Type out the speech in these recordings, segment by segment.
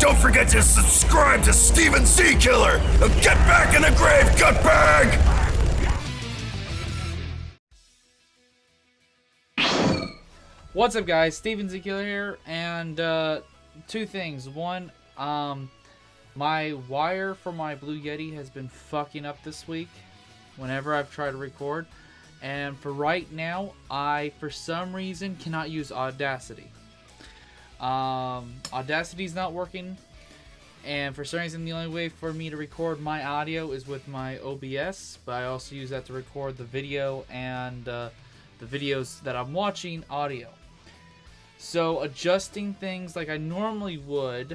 don't forget to subscribe to Steven C. Killer. Now get back in the grave, gutbag! What's up, guys? Steven Z. Killer here, and two things. One, my wire for my Blue Yeti has been fucking up this week whenever I've tried to record, and for right now, I, for some reason, cannot use Audacity. Audacity's not working, and for some reason, the only way for me to record my audio is with my OBS, but I also use that to record the video and the videos that I'm watching audio. So adjusting things like I normally would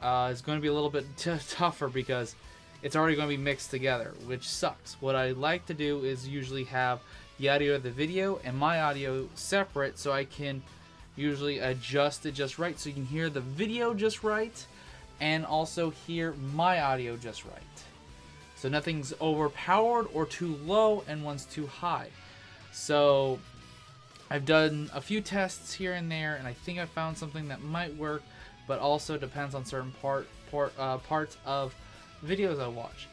is going to be a little bit tougher because it's already going to be mixed together, which sucks. What I like to do is usually have the audio of the video and my audio separate, so I can usually adjust it just right so you can hear the video just right and also hear my audio just right. So nothing's overpowered or too low and one's too high. So I've done a few tests here and there, and I think I found something that might work, but also depends on certain parts of videos I watch.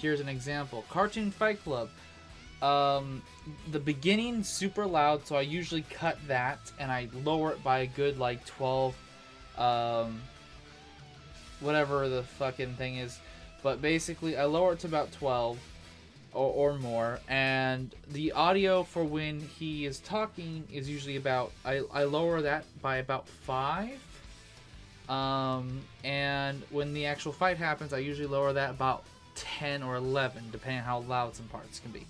Here's an example. Cartoon Fight Club. The beginning super loud, so I usually cut that and I lower it by a good like 12, whatever the fucking thing is. But basically I lower it to about 12 or more, and the audio for when he is talking is usually about, I lower that by about 5. And when the actual fight happens, I usually lower that about 10 or 11, depending on how loud some parts can be.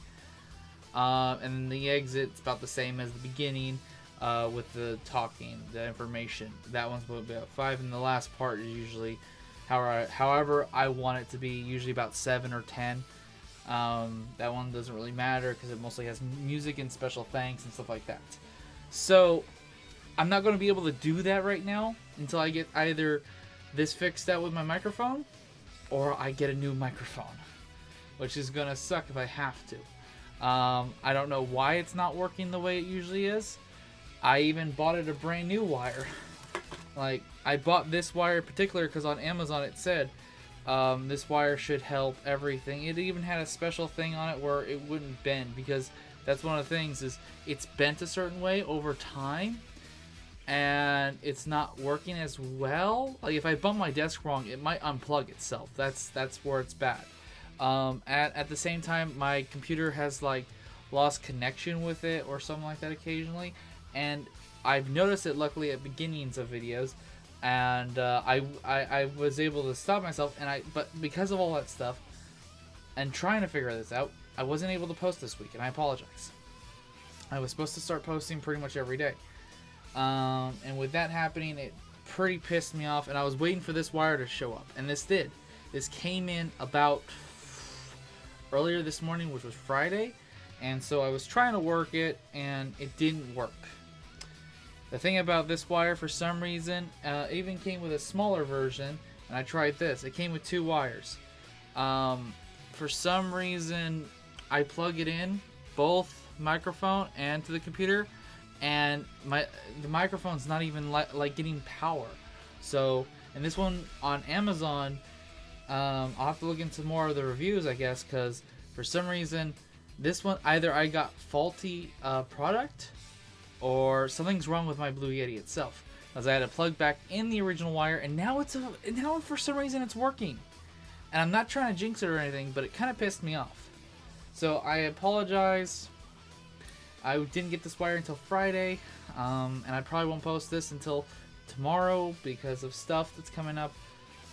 And then the exit's about the same as the beginning, with the talking, the information. That one's about 5, and the last part is usually however I want it to be, usually about 7 or 10. That one doesn't really matter because it mostly has music and special thanks and stuff like that. So I'm not going to be able to do that right now until I get either this fixed out with my microphone or I get a new microphone, which is going to suck if I have to. I don't know why it's not working the way it usually is. I even bought it a brand new wire. Like, I bought this wire in particular because on Amazon it said this wire should help everything. It even had a special thing on it where it wouldn't bend, because that's one of the things, is it's bent a certain way over time and it's not working as well. Like, if I bump my desk wrong, it might unplug itself. That's where it's bad. At the same time, my computer has like lost connection with it or something like that occasionally, and I've noticed it luckily at beginnings of videos, and I was able to stop myself, but because of all that stuff and trying to figure this out, I wasn't able to post this week, and I apologize. I was supposed to start posting pretty much every day, and with that happening, it pretty pissed me off, and I was waiting for this wire to show up, and this did. This came in about earlier this morning, which was Friday, and so I was trying to work it and it didn't work. The thing about this wire, for some reason, it even came with a smaller version, and I tried this. It came with 2 wires. For some reason, I plug it in, both microphone and to the computer, and the microphone's not even like getting power. So, and this one on Amazon, I'll have to look into more of the reviews, I guess, because for some reason, this one, either I got faulty product or something's wrong with my Blue Yeti itself. As I had to plug back in the original wire, and now for some reason it's working. And I'm not trying to jinx it or anything, but it kind of pissed me off. So I apologize. I didn't get this wire until Friday, and I probably won't post this until tomorrow because of stuff that's coming up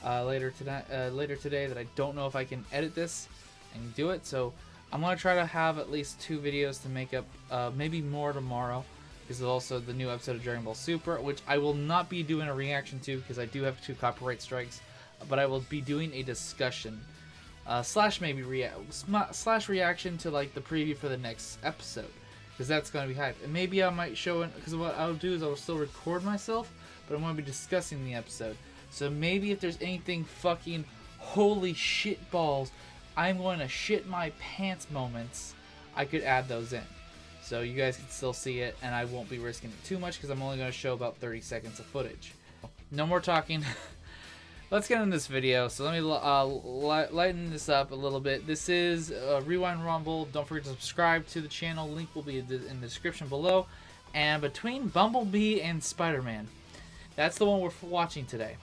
later today that I don't know if I can edit this and do it. So I'm gonna try to have at least 2 videos to make up, maybe more tomorrow, because there's also the new episode of Dragon Ball Super, which I will not be doing a reaction to because I do have 2 copyright strikes, but I will be doing a discussion slash reaction to like the preview for the next episode, because that's going to be hype. And maybe I might show it, because what I'll do is I'll still record myself, but I'm going to be discussing the episode. So maybe if there's anything fucking holy shit balls, I'm going to shit my pants moments, I could add those in. So you guys can still see it, and I won't be risking it too much because I'm only going to show about 30 seconds of footage. No more talking. let's get into this video. So let me lighten this up a little bit. This is Rewind Rumble. Don't forget to subscribe to the channel. Link will be in the description below. And between Bumblebee and Spider-Man, that's the one we're watching today.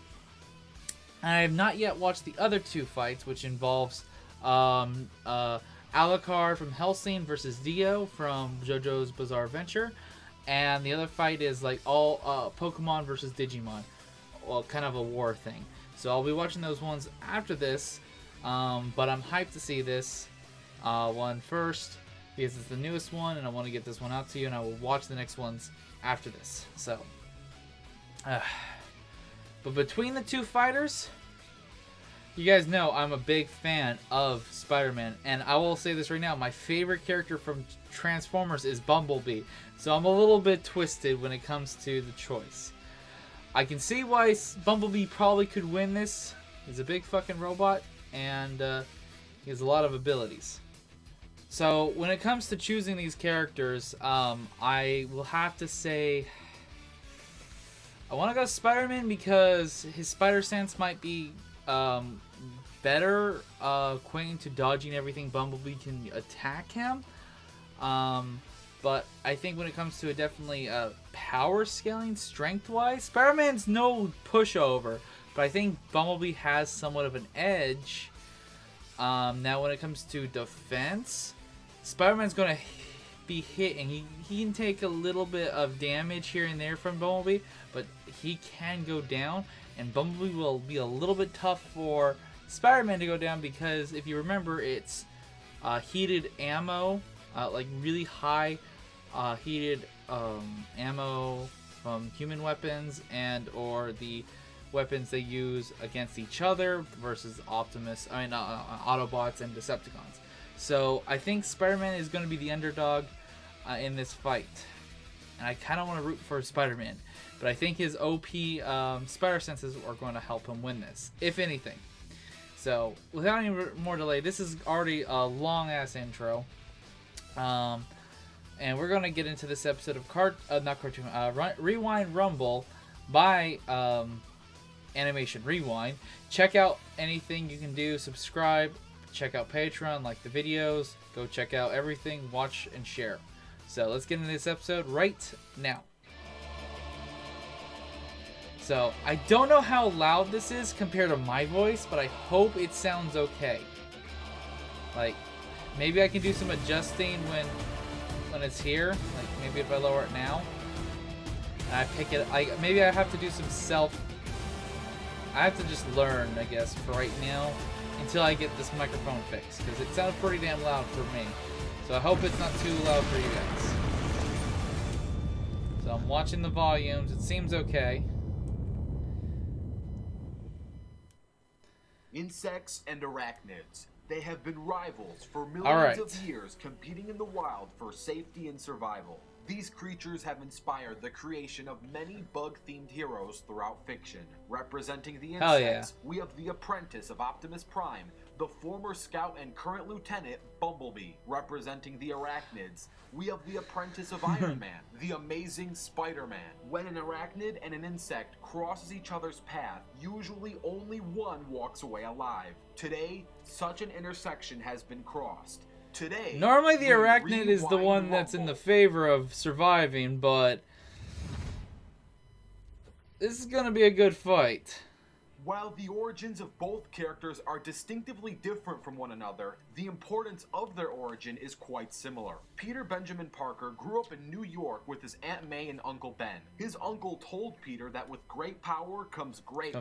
I have not yet watched the other two fights, which involves Alucard from Hellsing versus Dio from JoJo's Bizarre Adventure. And the other fight is like all Pokemon versus Digimon. Well, kind of a war thing. So I'll be watching those ones after this. But I'm hyped to see this one first because it's the newest one and I want to get this one out to you, and I will watch the next ones after this. So, but between the two fighters, you guys know I'm a big fan of Spider-Man, and I will say this right now, my favorite character from Transformers is Bumblebee, so I'm a little bit twisted when it comes to the choice. I can see why Bumblebee probably could win this. He's a big fucking robot, and he has a lot of abilities. So when it comes to choosing these characters, I will have to say I want to go Spider-Man because his spider sense might be better acquainted to dodging everything Bumblebee can attack him. But I think when it comes to definitely power scaling, strength-wise, Spider-Man's no pushover, but I think Bumblebee has somewhat of an edge. Now when it comes to defense, Spider-Man's going to be hit, and he can take a little bit of damage here and there from Bumblebee, but he can go down, and Bumblebee will be a little bit tough for Spider-Man to go down because if you remember, it's heated ammo, like really high heated ammo from human weapons and or the weapons they use against each other versus Autobots and Decepticons. So I think Spider-Man is going to be the underdog in this fight, and I kind of want to root for Spider-Man, but I think his OP spider senses are going to help him win this, if anything. So without any more delay, this is already a long ass intro, and we're going to get into this episode of Rewind Rumble by Animation Rewind. Check out anything you can do, subscribe, check out Patreon, like the videos, go check out everything, watch and share. So let's get into this episode right now. So I don't know how loud this is compared to my voice, but I hope it sounds okay. Like maybe I can do some adjusting when it's here. Like maybe if I lower it now and I pick it, maybe I have to do some I have to just learn, I guess, for right now until I get this microphone fixed, because it sounds pretty damn loud for me. So I hope it's not too loud for you guys. So I'm watching the volumes. It seems okay. Insects and arachnids. They have been rivals for millions of years, competing in the wild for safety and survival. These creatures have inspired the creation of many bug-themed heroes throughout fiction. Representing the insects, we have the apprentice of Optimus Prime, the former scout and current lieutenant, Bumblebee. Representing the arachnids, we have the apprentice of Iron Man, the amazing Spider-Man. When an arachnid and an insect crosses each other's path, usually only one walks away alive. Today, such an intersection has been crossed. Today, normally the arachnid is the one that's in the favor of surviving, but this is gonna be a good fight. While the origins of both characters are distinctively different from one another, the importance of their origin is quite similar. Peter Benjamin Parker grew up in New York with his Aunt May and Uncle Ben. His uncle told Peter that with great power comes great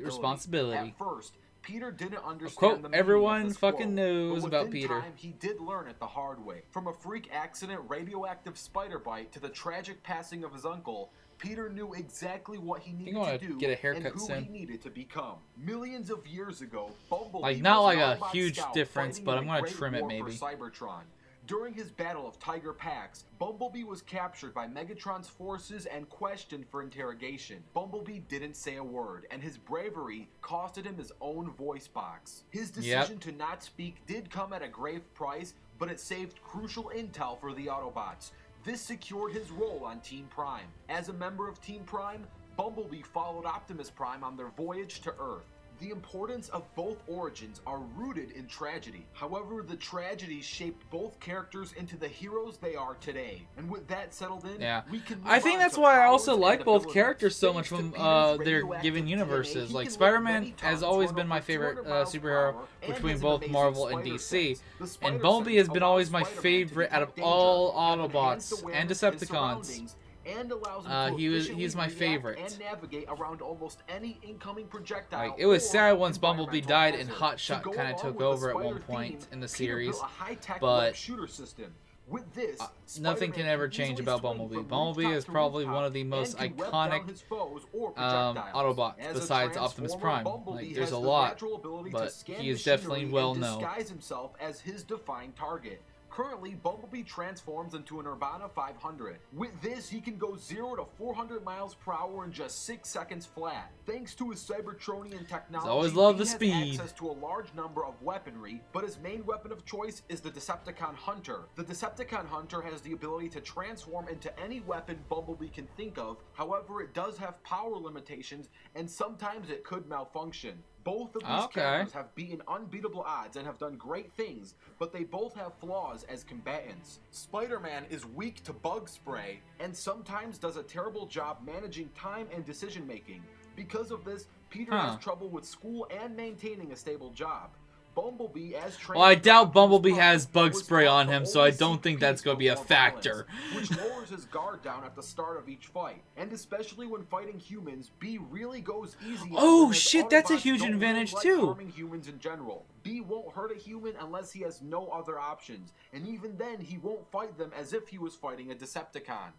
responsibility. At first, Peter didn't understand the meaning everyone of this fucking quote, knows but about within Peter. time, he did learn it the hard way. From a freak accident, radioactive spider bite, to the tragic passing of his uncle, Peter knew exactly what he needed to do and who he needed to become. Millions of years ago, Bumblebee not was like an a Autobot huge scout difference, fighting but in I'm the gonna Great trim it War maybe. for Cybertron. During his battle of Tiger Pax, Bumblebee was captured by Megatron's forces and questioned for interrogation. Bumblebee didn't say a word, and his bravery costed him his own voice box. His decision to not speak did come at a grave price, but it saved crucial intel for the Autobots. This secured his role on Team Prime. As a member of Team Prime, Bumblebee followed Optimus Prime on their voyage to Earth. The importance of both origins are rooted in tragedy. However, the tragedies shaped both characters into the heroes they are today. And with that settled in, we can move I think on that's to why I powers also and like both abilities. characters so much Thanks from to Peter's their radioactive given DNA, universes. he Like can Spider-Man lift has many always tons, been my run over favorite 200 miles per superhero hour, and between has an both amazing Marvel and spider DC. sense. The And spider Bumblebee sense has been allows always my Spider-Man to favorite out of detect danger, all have enhanced Autobots and awareness in Decepticons. surroundings, and allows him to He's efficiently my react favorite. and navigate around almost any incoming projectile. Like, it was or sad once Bumblebee environmental died and hazard. Hotshot To go kind of along took with the over at one spider point theme, in the Peter series, built a high-tech but web shooter system. With this, nothing can ever Spider-Man change easily about swing Bumblebee. from Bumblebee rooftop is to probably rooftop one of the most and can web iconic down his foes or projectiles. Autobots As a besides Optimus Transformer, Prime. Bumblebee Like, there's has a the lot, natural ability to but scan he is definitely machinery well and known. disguise himself as his defined target. Currently, Bumblebee transforms into an Urbana 500. With this, he can go 0 to 400 miles per hour in just 6 seconds flat. Thanks to his Cybertronian technology, always loved he the has speed. access to a large number of weaponry, but his main weapon of choice is the Decepticon Hunter. The Decepticon Hunter has the ability to transform into any weapon Bumblebee can think of. However, it does have power limitations, and sometimes it could malfunction. Both of these characters have beaten unbeatable odds and have done great things, but they both have flaws as combatants. Spider-Man is weak to bug spray and sometimes does a terrible job managing time and decision making. Because of this, Peter has trouble with school and maintaining a stable job. Bumblebee, as Well, I doubt Bumblebee Prime, has bug was spray taught on to him, so I always don't seek think that's peace going to be a before factor. violence, which lowers his guard down at the start of each fight. And especially when fighting humans, B really goes easy on Oh, them, as shit, that's a Autobots huge don't advantage, like too. harming humans in general. B won't hurt a human unless he has no other options, and even then he won't fight them as if he was fighting a Decepticon.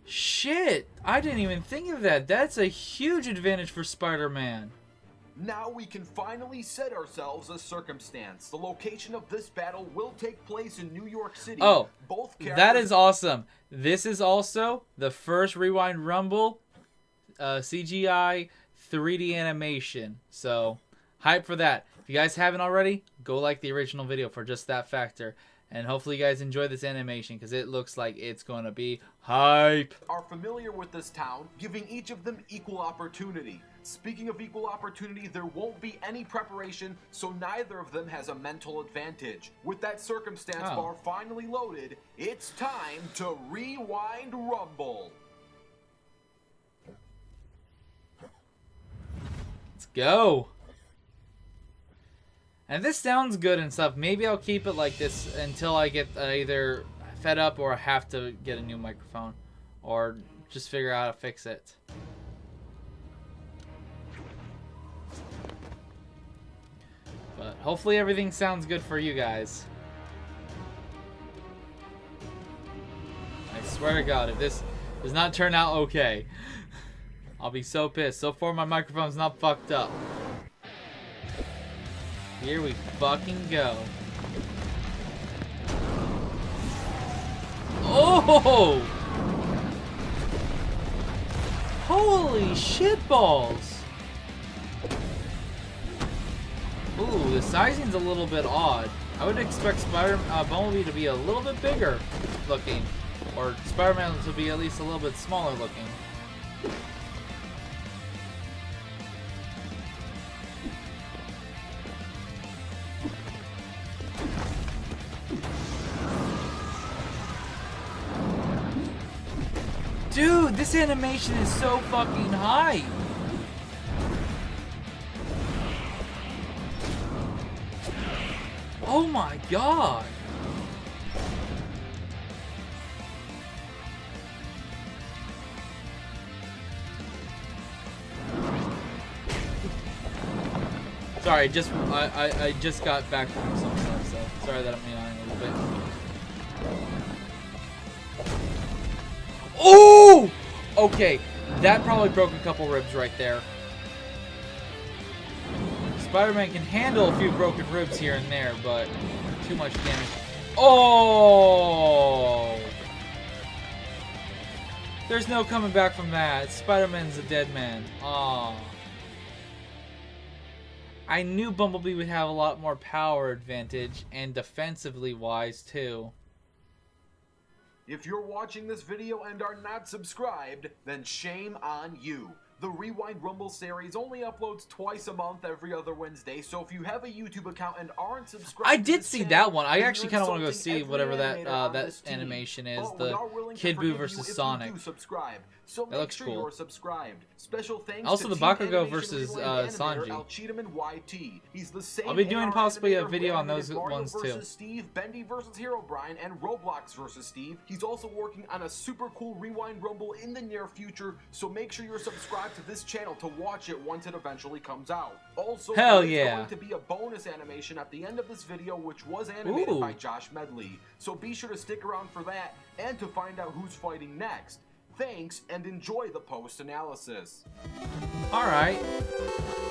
Shit, I didn't even think of that. That's a huge advantage for Spider-Man. Now we can finally set ourselves a circumstance. The location of this battle will take place in New York City. Oh, both that is awesome. This is also the first Rewind Rumble CGI 3D animation. So, hype for that. If you guys haven't already, go like the original video for just that factor. And hopefully you guys enjoy this animation because it looks like it's going to be hype. Are familiar with this town, giving each of them equal opportunity. Speaking of equal opportunity, there won't be any preparation, so neither of them has a mental advantage. With that circumstance bar finally loaded, it's time to Rewind Rumble. Let's go. And this sounds good and stuff. Maybe I'll keep it like this until I get either fed up or I have to get a new microphone. Or just figure out how to fix it. But hopefully everything sounds good for you guys. I swear to God, if this does not turn out okay, I'll be so pissed. So far my microphone's not fucked up. Here we fucking go. Oh! Holy shit balls! Ooh, the sizing's a little bit odd. I would expect Bumblebee to be a little bit bigger looking. Or Spider-Man to be at least a little bit smaller looking. Dude, this animation is so fucking high. Oh my God. Sorry, I just got back from some stuff, so sorry that I'm yawning a little bit. Oh! Okay, that probably broke a couple ribs right there. Spider-Man can handle a few broken ribs here and there, but too much damage. Oh! There's no coming back from that. Spider-Man's a dead man. Aw. I knew Bumblebee would have a lot more power advantage, and defensively wise, too. If you're watching this video and are not subscribed, then shame on you. The Rewind Rumble series only uploads twice a month every other Wednesday, so if you have a YouTube account and aren't subscribed I to did this see channel, that one. I then actually you're kind of want to go insulting see every whatever that animator on that this team. animation is. But we The are willing to Kid Buu forgive you versus if Sonic. you do subscribe. So That make looks sure cool. you're subscribed. Special thanks Also, to the Team Bakugo Animation versus Rewind animator Sanji. Al Cheetaman YT. He's the same I'll be doing AR possibly a animator who video on animated those Mario ones too. versus Steve, Bendy versus Herobrine, and Roblox versus Steve. He's also working on a super cool Rewind Rumble in the near future, so make sure you're subscribed to this channel to watch it once it eventually comes out. Also, Hell there's yeah. going to be a bonus animation at the end of this video, which was animated Ooh. by Josh Medley. So be sure to stick around for that and to find out who's fighting next. Thanks, and enjoy the post-analysis. Alright.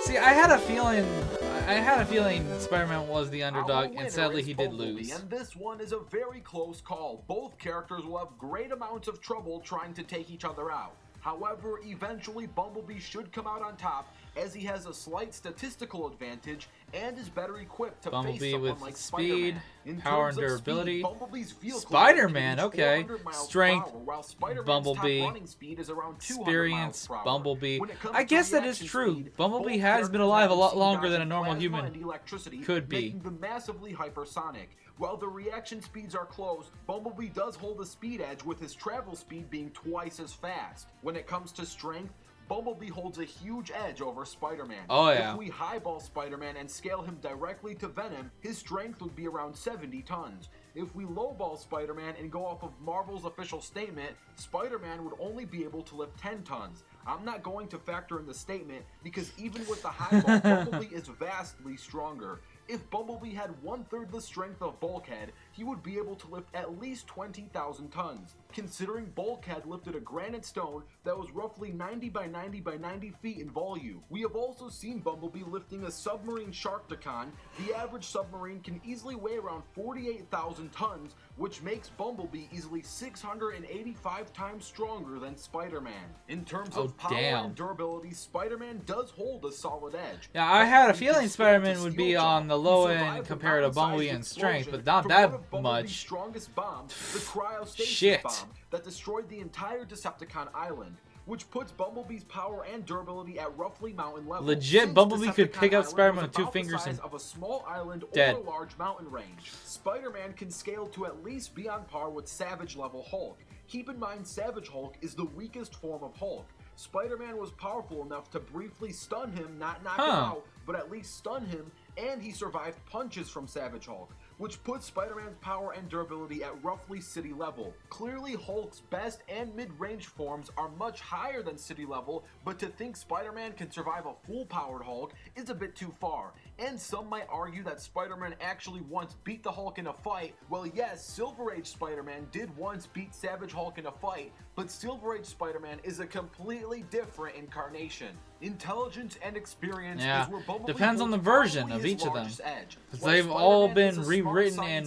See, I had a feeling Spider-Man was the underdog, Our and winner sadly is he did Bumblebee, lose. And this one is a very close call. Both characters will have great amounts of trouble trying to take each other out. However, eventually Bumblebee should come out on top, as he has a slight statistical advantage and is better equipped to face Bumblebee someone with like speed, Spider-Man. power, In and terms of durability. speed, Bumblebee's vehicle Spider-Man, can reach okay. 400 miles per Strength, hour, while Spider-Man's Bumblebee. top running speed is around 200 Experience, miles per hour. Bumblebee. When it comes I to guess that is reaction true. speed, Bumblebee both has been characters alive a have lot machine longer guns than a and normal plasma human and electricity, could be. making them massively hypersonic. While the reaction speeds are close, Bumblebee does hold a speed edge, with his travel speed being twice as fast. When it comes to strength, Bumblebee holds a huge edge over Spider-Man. Oh, yeah. If we highball Spider-Man and scale him directly to Venom, his strength would be around 70 tons. If we lowball Spider-Man and go off of Marvel's official statement, Spider-Man would only be able to lift 10 tons. I'm not going to factor in the statement, because even with the highball, Bumblebee is vastly stronger. If Bumblebee had 1/3 the strength of Bulkhead, he would be able to lift at least 20,000 tons. Considering Bulkhead lifted a granite stone that was roughly 90 by 90 by 90 feet in volume. We have also seen Bumblebee lifting a submarine Sharkticon. The average submarine can easily weigh around 48,000 tons, which makes Bumblebee easily 685 times stronger than Spider-Man. In terms of power and durability, Spider-Man does hold a solid edge. Yeah, I had a feeling Spider-Man would be on the low end compared to Bumblebee in strength, but not that much. Strongest bomb, the cryostasis Shit. bomb that destroyed the entire Decepticon island, which puts Bumblebee's power and durability at roughly mountain level. Legit, Since Bumblebee could Decepticon pick up Island Spider-Man was with two about the fingers size and of a small island dead. or a large mountain range. Spider-Man can scale to at least be on par with Savage level Hulk. Keep in mind, Savage Hulk is the weakest form of Hulk. Spider-Man was powerful enough to briefly stun him, not knock him out, but at least stun him, and he survived punches from Savage Hulk, which puts Spider-Man's power and durability at roughly city level. Clearly, Hulk's best and mid-range forms are much higher than city level, but to think Spider-Man can survive a full-powered Hulk is a bit too far. And some might argue that Spider-Man actually once beat the Hulk in a fight. Well, yes, Silver Age Spider-Man did once beat Savage Hulk in a fight, but Silver Age Spider-Man is a completely different incarnation. Intelligence and experience is where Bumblebee depends on the version of each of them, because they've all been rewritten and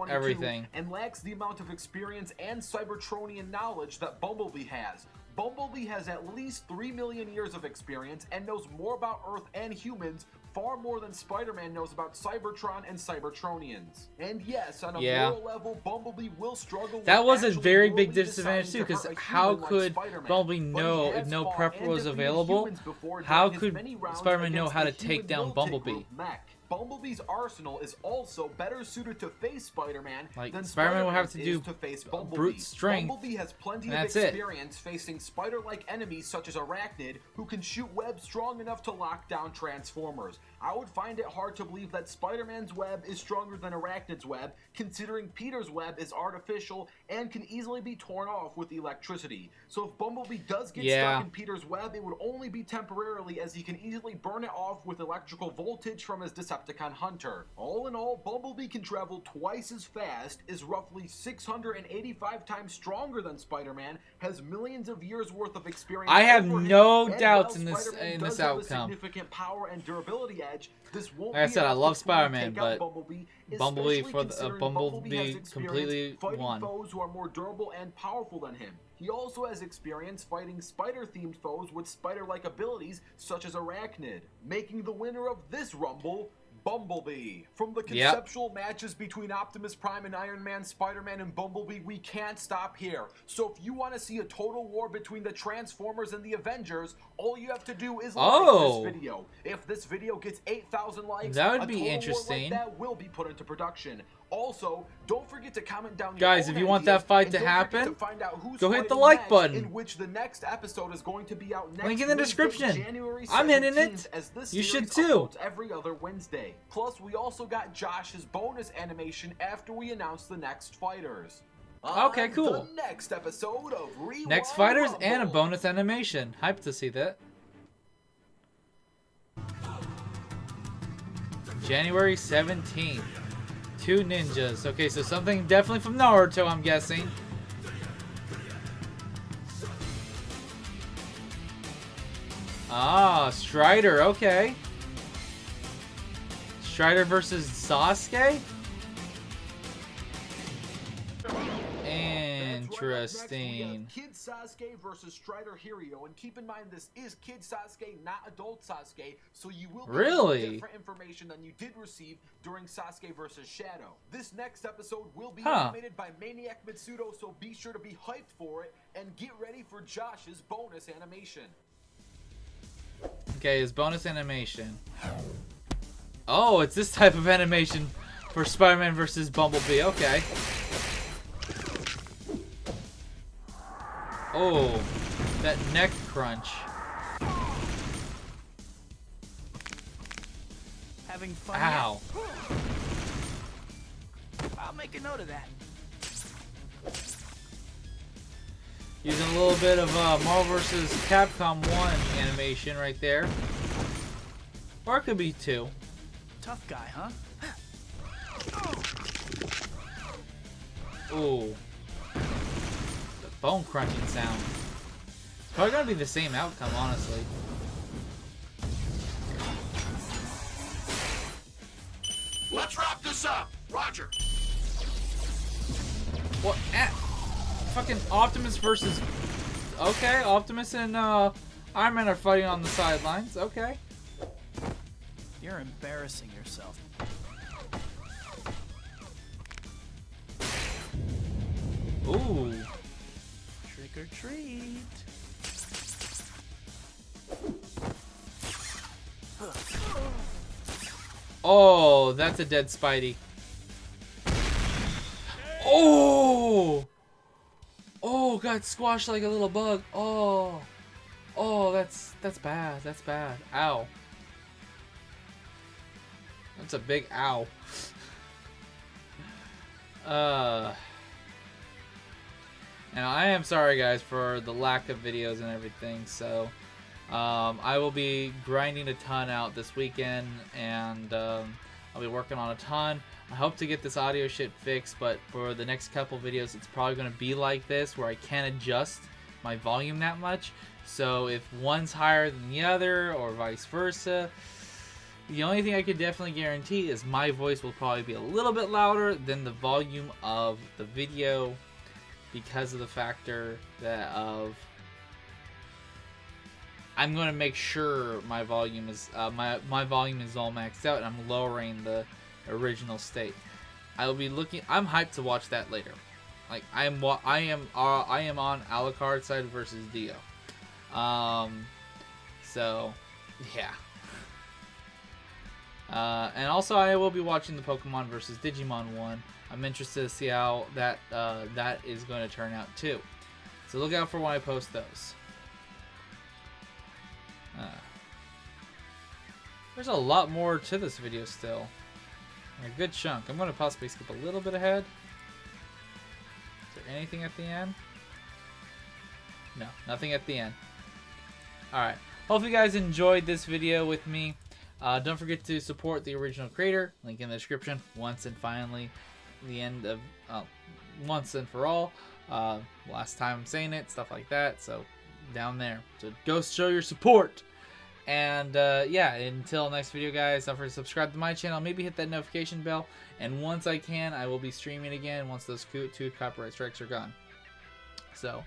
everything, and lacks the amount of experience and Cybertronian knowledge that Bumblebee has. Bumblebee has at least 3 million years of experience and knows more about Earth and humans, far more than Spider-Man knows about Cybertron and Cybertronians. And yes, on a moral level, Bumblebee will struggle with that was a very big morally disadvantage too, deciding to because hurt a how human like could Spider-Man. Bumblebee But know he if has no fought prep and was defeated available? humans before How during his could many rounds Spider-Man know against how the to take human down militant Bumblebee? group Mech. Bumblebee's arsenal is also better suited to face Spider-Man than Spider-Man will have to is do to face Bumblebee. brute strength. Bumblebee has plenty of That's experience facing spider-like enemies such as Arachnid, who can shoot webs strong enough to lock down Transformers. I would find it hard to believe that Spider-Man's web is stronger than Arachnid's web, considering Peter's web is artificial and can easily be torn off with electricity. So if Bumblebee does get stuck in Peter's web, it would only be temporarily, as he can easily burn it off with electrical voltage from his Decepticon Hunter. All in all, Bumblebee can travel twice as fast, is roughly 685 times stronger than Spider-Man, has millions of years worth of experience. I have over him, no and doubts while in this Spider-Man in does this have a outcome. significant power and durability edge, this won't Like I be said, I enough love to fully Spider-Man, take out but Bumblebee for the considering Bumblebee has experience completely fighting won. foes who are more durable and powerful than him. He also has experience fighting spider-themed foes with spider-like abilities such as Arachnid, making the winner of this Rumble Bumblebee. From the conceptual matches between Optimus Prime and Iron Man, Spider-Man, and Bumblebee, we can't stop here. So if you want to see a total war between the Transformers and the Avengers, all you have to do is like this video. If this video gets 8,000 likes, that would a be total interesting. war like that will be put into production. Also, don't forget to comment down guys, if you want that fight to happen, go hit the like button. In which the next episode is going to be out next link in the description. January 17th, I'm hitting it. As this you should series too. uploads every other Wednesday. Plus, we also got Josh's bonus animation after we announce the next fighters. Okay, cool. The next episode of Rewind Next fighters Rumble. and a bonus animation. Hyped to see that. January 17th. 2 ninjas. Okay, so something definitely from Naruto, I'm guessing. Ah, Strider. Okay. Strider versus Sasuke? Interesting. Kid Sasuke versus Strider Hero, and keep in mind this is Kid Sasuke, not adult Sasuke, so you will be getting different information than you did receive during Sasuke versus Shadow. This next episode will be animated by Maniac Mitsudo, so be sure to be hyped for it and get ready for Josh's bonus animation. Okay, his bonus animation. Oh, it's this type of animation for Spider-Man versus Bumblebee. Okay. Oh, that neck crunch. Having fun? Ow. I'll make a note of that. Using a little bit of Marvel vs. Capcom 1 animation right there. Or it could be 2. Tough guy, huh? Ooh. The bone crunching sound. It's probably gonna be the same outcome, honestly. Let's wrap this up. Roger. What? Fucking Optimus versus... Okay, Optimus and Iron Man are fighting on the sidelines. Okay. You're embarrassing yourself. Ooh. Trick or treat. Oh, that's a dead Spidey. Oh! Oh, got squashed like a little bug. Oh. Oh, that's bad. That's bad. Ow. That's a big ow. And I am sorry, guys, for the lack of videos and everything. So, I will be grinding a ton out this weekend, and I'll be working on a ton. I hope to get this audio shit fixed, but for the next couple videos, it's probably going to be like this, where I can't adjust my volume that much. So if one's higher than the other, or vice versa, the only thing I could definitely guarantee is my voice will probably be a little bit louder than the volume of the video, because of the factor that I'm going to make sure my volume is my volume is all maxed out, and I'm lowering the original state. I'll be looking. I'm hyped to watch that later. Like I am on Alucard side versus Dio. So yeah. And also I will be watching the Pokemon versus Digimon one. I'm interested to see how that is going to turn out too. So look out for when I post those. There's a lot more to this video still. A good chunk. I'm going to possibly skip a little bit ahead. Is there anything at the end? No, nothing at the end. Alright. Hope you guys enjoyed this video with me. Don't forget to support the original creator. Link in the description. Once and finally, the end of once and for all. Last time I'm saying it, stuff like that. So down there. So go show your support. And yeah, until next video, guys, don't forget to subscribe to my channel. Maybe hit that notification bell. And once I can, I will be streaming again once those 2 copyright strikes are gone. So,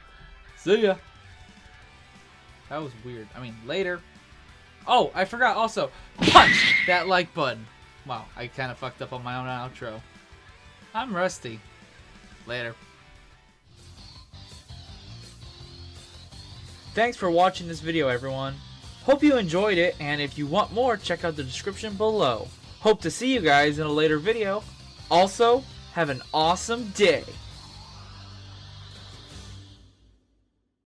see ya. That was weird. I mean, later. Oh, I forgot also. Punch that like button. Wow, I kind of fucked up on my own outro. I'm rusty. Later. Thanks for watching this video, everyone. Hope you enjoyed it, and if you want more, check out the description below. Hope to see you guys in a later video. Also, have an awesome day.